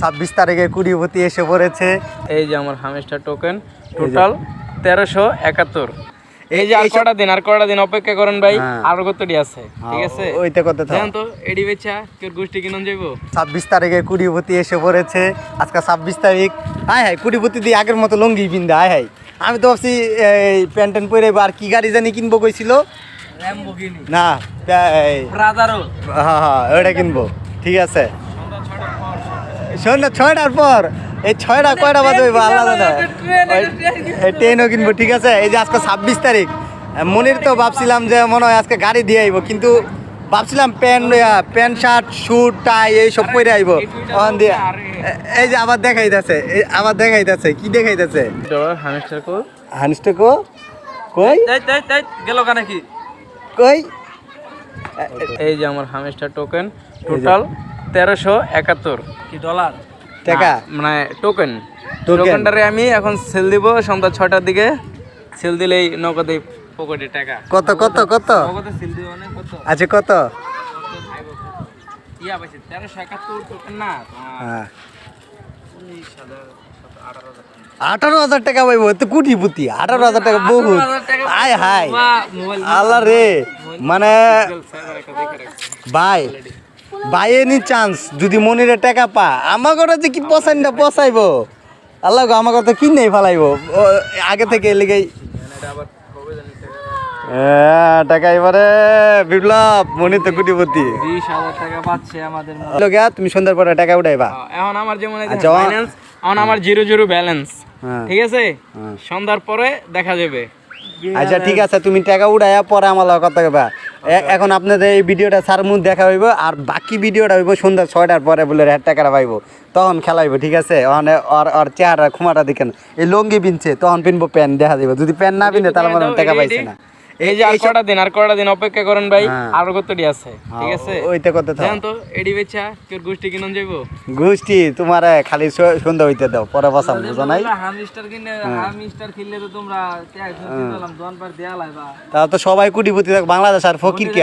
26 তারিখে কুড়িপতি এসে পড়েছে। এই যে আমার হামেস্টার টোকেন টোটাল 1371। এই যে আর কটা দিন অপেক্ষা করেন ভাই, আরো কতটি আছে, ঠিক আছে? ওইটা কত জান তো এডি বেচা তোর গোষ্ঠী কিনন যাইবো। 26 তারিখে কুড়িপতি এসে পড়েছে। আজকে 26 তারিখ। হাই হাই, কুড়িপতি দিয়ে আগের মতো লঙ্গি পিন্দা। হাই হাই, আমি তো ভাবছি এই প্যান্ট ট্যান্ট পরে আর কি গাড়ি জানি কিনবো কইছিল না, ব্রাদারও হ্যাঁ হ্যাঁ ওইটা কিনবো, ঠিক আছে। সন্ধ্যা 6টার পর, এই 6টা কয়টা বাজে হইব আল্লাহ জানে। ট্রেনও কিনবো, ঠিক আছে। এই যে আজকে 26 তারিখ, মনির তো ভাবছিলাম যে মনে হয় আজকে গাড়ি দিয়ে আইব, কিন্তু ভাবছিলাম প্যান্ট শার্ট স্যুট টাই এইসব পরে আইব। দিয়ে এই যে আবার দেখাইতেছে, কি দেখাইতেছে হামেস্টার কো হানিস্টা কো কই গেল কানে কি কই। এই যে আমার হামেস্টার টোকেন টোটাল 1371 কি ডলার টাকা, মানে টোকেনটারে আমি এখন সেল দিব সন্ধ্যা 6টার দিকে। সেল দিলেই নগদে পকেটে টাকা। কত কত কত নগদে সেল দিব মানে কত আচ্ছা কত ইয়া পাইছে 1371 টোকেন না। হ্যাঁ 18,000 টাকা পাইব তো কুটিপুতি। 18,000 টাকা বহুত। আয় হাই আল্লাহ রে, মানে ভাই এনি চান্স যদি মনিরে টাকা পা আমার ঘরে যে কি পছাইব আল্লাহ গো, আমার কথা কিনেই ফেলাইব আগে থেকে লেগেই। টাকা এবারে বিপ্লব, মনি তো কুটিপতি। 20,000 টাকা পাচ্ছে আমাদের। তুমি সন্ধ্যার পরে টাকা উঠাইবা। এখন আমার যেমন ব্যালেন্স, এখন আমার 0 ব্যালেন্স, ঠিক আছে? সন্ধ্যার পরে দেখা যাবে। আচ্ছা ঠিক আছে, তুমি টাকা উঠাইয়া পরে আমার লগে কথা কইবা। এখন আপনাদের এই ভিডিওটা সার মুখ দেখা হইব, আর বাকি ভিডিওটা হইব সন্ধ্যা 6টার পরে, বলে টাকাটা পাইব, তখন খেলা হইব, ঠিক আছে? ওর চেহারা খুমাটা দেখেন, এই লঙ্গি পিনছে তখন পিনবো প্যান্ট দেখা যাবে, যদি প্যান্ট না পিনে তাহলে মনে টাকা পাইছে না। এই যে আর কটা দিন অপেক্ষা করেন ভাই, আরো কতটি আছে, ঠিক আছে? ওইটা কত জান তো এডি বেচা তোর গোষ্ঠী কিনন যাইবো। গোষ্ঠী তোমার খালি সন্ধ্যা হইতে দাও, পরে বসাম, বুঝো নাই? হামিস্টার কিনলে তো তোমরা দোকান পার দেয়া লাইবা। তা তো সবাই কুটিপতি বাংলাদেশ আর ফকির কে।